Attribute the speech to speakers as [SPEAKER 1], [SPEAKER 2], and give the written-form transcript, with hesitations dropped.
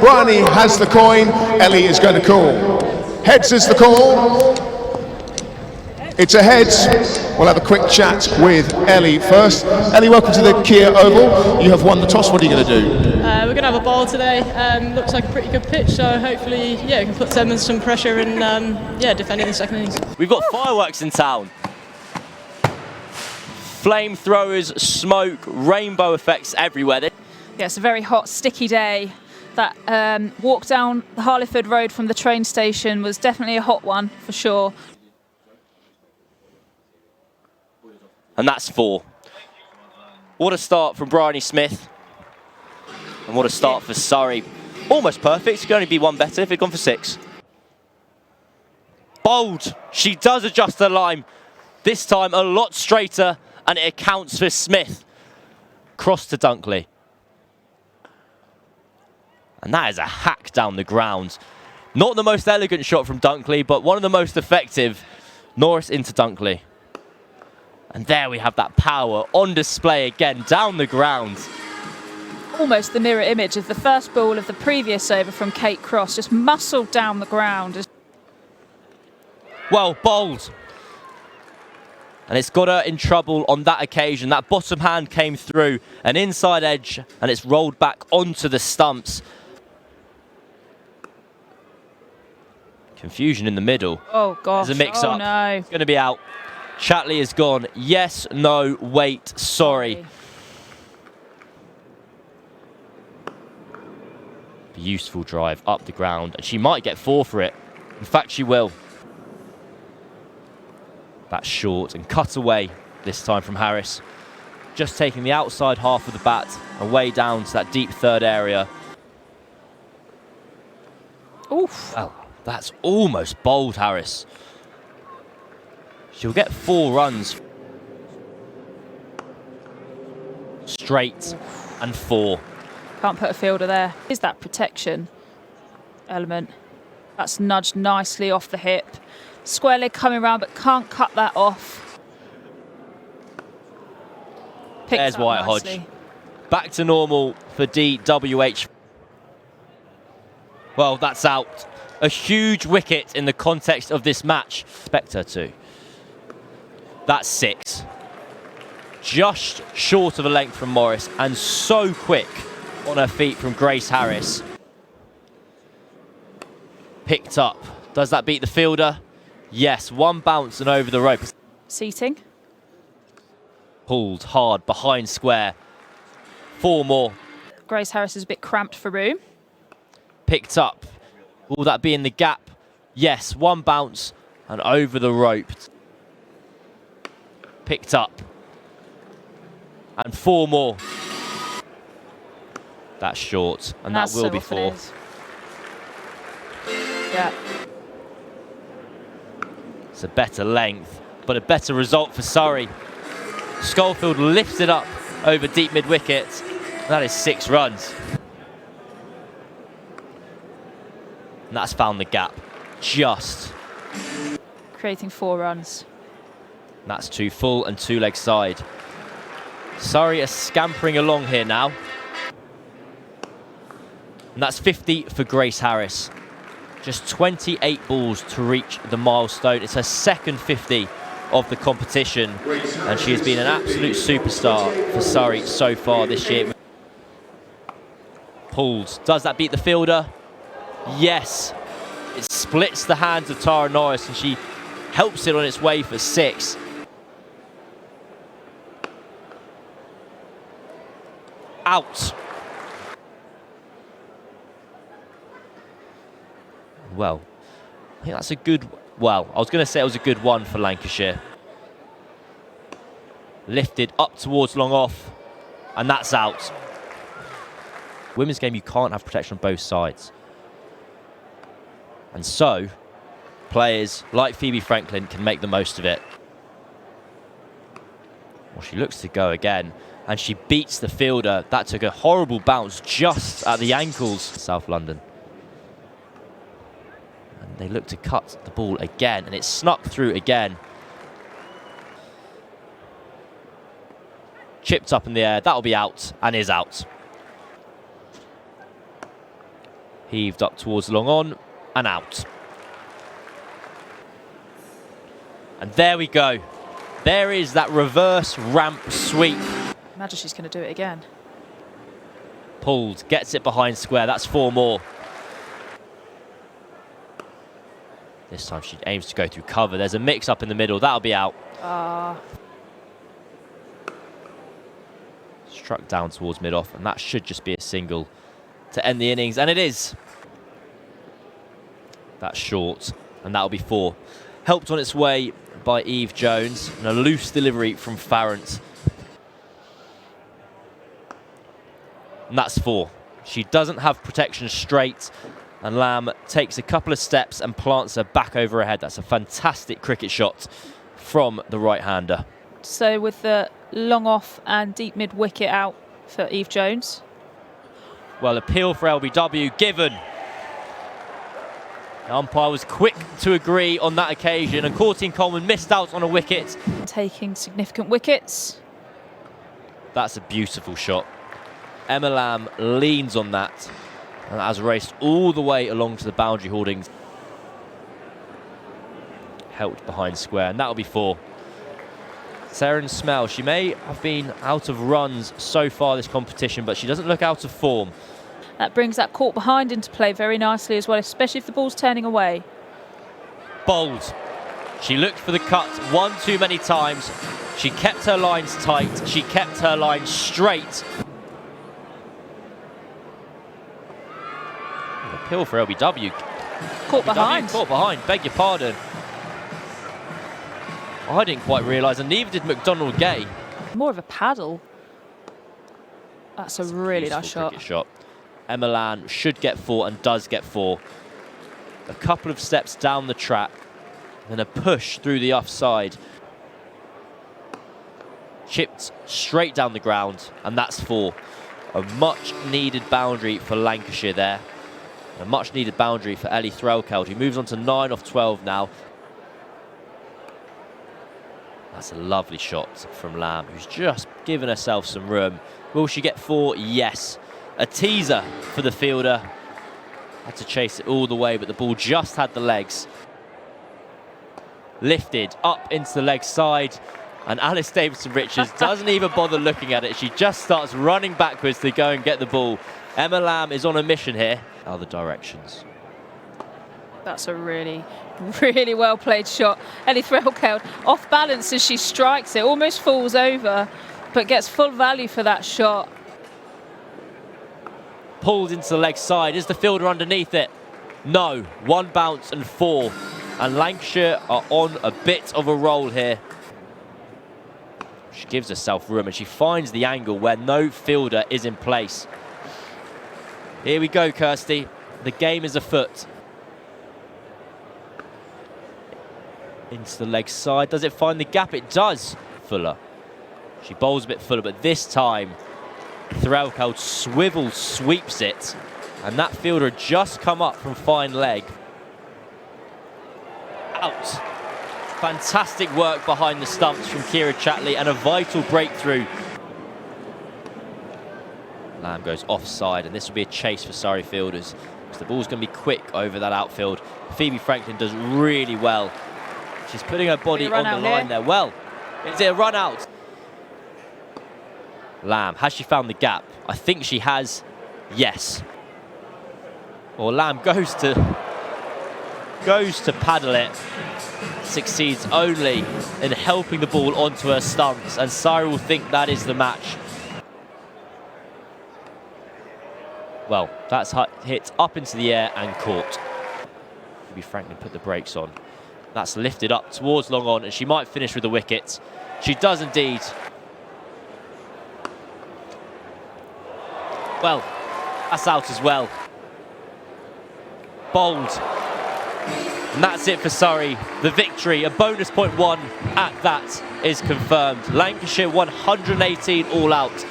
[SPEAKER 1] Ryana has the coin. Ellie is going to call. Heads is the call. It's a heads. We'll have a quick chat with Ellie first. Ellie, welcome to the Kia Oval. You have won the toss. What are you going to do?
[SPEAKER 2] We're going to have a bowl today. Looks like a pretty good pitch, so hopefully, yeah, we can put them in some pressure and, yeah, defend in the second innings.
[SPEAKER 3] We've got fireworks in town. Flamethrowers, smoke, rainbow effects everywhere.
[SPEAKER 4] Yeah, it's a very hot, sticky day. That walk down the Harleyford Road from the train station was definitely a hot one, for sure.
[SPEAKER 3] And that's 4. What a start from Bryony Smith. And what a start for Surrey. Almost perfect. It could only be one better if it'd gone for 6. Bold. She does adjust her line. This time a lot straighter, and it accounts for Smith. Cross to Dunkley. And that is a hack down the ground. Not the most elegant shot from Dunkley, but one of the most effective. Norris into Dunkley. And there we have that power on display again, down the ground.
[SPEAKER 4] Almost the mirror image of the first ball of the previous over from Kate Cross, just muscled down the ground.
[SPEAKER 3] Well, bowled. And it's got her in trouble on that occasion. That bottom hand came through, an inside edge, and it's rolled back onto the stumps. Confusion in the middle.
[SPEAKER 4] Oh, gosh.
[SPEAKER 3] There's a mix-up.
[SPEAKER 4] Oh, no.
[SPEAKER 3] It's going to be out. Chatley is gone. Yes, no, wait, sorry. Beautiful drive up the ground, and she might get 4 for it. In fact, she will. That's short and cut away this time from Harris. Just taking the outside half of the bat away down to that deep third area.
[SPEAKER 4] Oof.
[SPEAKER 3] Well, that's almost bowled, Harris. She'll get 4 runs. Straight and 4.
[SPEAKER 4] Can't put a fielder there. Is that protection element? That's nudged nicely off the hip. Square leg coming around, but can't cut that off.
[SPEAKER 3] There's White Hodge. Back to normal for DWH. Well, that's out. A huge wicket in the context of this match. Expect her to. That's 6. Just short of a length from Morris, and so quick on her feet from Grace Harris. Picked up. Does that beat the fielder? Yes, 1 bounce and over the rope.
[SPEAKER 4] Seating.
[SPEAKER 3] Pulled hard behind square. 4 more.
[SPEAKER 4] Grace Harris is a bit cramped for room.
[SPEAKER 3] Picked up. Will that be in the gap? Yes, 1 bounce and over the rope. Picked up. And 4 more. That's short, and that will be 4.
[SPEAKER 4] Yeah.
[SPEAKER 3] It's a better length, but a better result for Surrey. Schofield lifted up over deep mid-wicket. That is 6 runs. And that's found the gap. Just.
[SPEAKER 4] Creating 4 runs.
[SPEAKER 3] And that's 2 full and 2 leg side. Surrey are scampering along here now. And that's 50 for Grace Harris. Just 28 balls to reach the milestone. It's her second 50 of the competition. And she has been an absolute superstar for Surrey so far this year. Pulled. Does that beat the fielder? Yes. It splits the hands of Tara Norris, and she helps it on its way for 6. Out. Well, I think that's a good... Well, I was going to say it was a good one for Lancashire. Lifted up towards long off, and that's out. Women's game, you can't have protection on both sides. And so, players like Phoebe Franklin can make the most of it. Well, she looks to go again, and she beats the fielder. That took a horrible bounce just at the ankles. South London. And they look to cut the ball again, and it snuck through again. Chipped up in the air, that'll be out, and is out. Heaved up towards long on and out. And there we go. There is that reverse ramp sweep.
[SPEAKER 4] Imagine she's going to do it again.
[SPEAKER 3] Pulled, gets it behind square. That's 4 more. This time she aims to go through cover. There's a mix up in the middle. That'll be out. Struck down towards mid-off, and that should just be a single to end the innings, and it is. That's short, and that'll be 4. Helped on its way by Eve Jones, and a loose delivery from Farrant. And that's 4. She doesn't have protection straight, and Lamb takes a couple of steps and plants her back over her head. That's a fantastic cricket shot from the right-hander.
[SPEAKER 4] So with the long off and deep mid wicket out for Eve Jones.
[SPEAKER 3] Well, appeal for LBW given. The umpire was quick to agree on that occasion, and Courtine Coleman missed out on a wicket.
[SPEAKER 4] Taking significant wickets.
[SPEAKER 3] That's a beautiful shot. Emma Lamb leans on that and has raced all the way along to the boundary hoardings. Helped behind square, and that'll be 4. Seren Smell, she may have been out of runs so far this competition, but she doesn't look out of form.
[SPEAKER 4] That brings that caught behind into play very nicely as well, especially if the ball's turning away.
[SPEAKER 3] Bold. She looked for the cut one too many times. She kept her lines tight. She kept her lines straight. Appeal for LBW.
[SPEAKER 4] Caught behind.
[SPEAKER 3] Caught behind, beg your pardon. I didn't quite realise, and neither did MacDonald-Gay.
[SPEAKER 4] More of a paddle. That's a really nice shot.
[SPEAKER 3] Emma Lamb should get 4 and does get 4. A couple of steps down the track, then a push through the offside. Chipped straight down the ground, and that's 4. A much needed boundary for Lancashire there. A much needed boundary for Ellie Threlkeld, who moves on to 9 off 12 now. That's a lovely shot from Lamb, who's just given herself some room. Will she get 4? Yes. A teaser for the fielder. Had to chase it all the way, but the ball just had the legs. Lifted up into the leg side, and Alice Davidson-Richards doesn't even bother looking at it. She just starts running backwards to go and get the ball. Emma Lamb is on a mission here. Other directions.
[SPEAKER 4] That's a really, really well played shot. Ellie Threlkeld off balance as she strikes it, almost falls over, but gets full value for that shot.
[SPEAKER 3] Pulled into the leg side. Is the fielder underneath it? No. 1 bounce and 4. And Lancashire are on a bit of a roll here. She gives herself room and she finds the angle where no fielder is in place. Here we go, Kirsty. The game is afoot. Into the leg side. Does it find the gap? It does. Fuller. She bowls a bit fuller, but this time Threlkeld swivels, sweeps it, and that fielder had just come up from fine leg. Out. Fantastic work behind the stumps from Kira Chatley and a vital breakthrough. Lamb goes offside, and this will be a chase for Surrey fielders. So the ball's going to be quick over that outfield. Phoebe Franklin does really well. She's putting her body on the line there. Well, is it a run out? Lamb, has she found the gap? I think she has. Yes. Well, Lamb goes to paddle it. Succeeds only in helping the ball onto her stumps, and Surrey will think that is the match. Well, that's hit up into the air and caught. Phoebe Franklin put the brakes on. That's lifted up towards long on, and she might finish with the wicket. She does indeed. Well, that's out as well. Bold. And that's it for Surrey. The victory, a bonus point 1 at that, is confirmed. Lancashire 118 all out.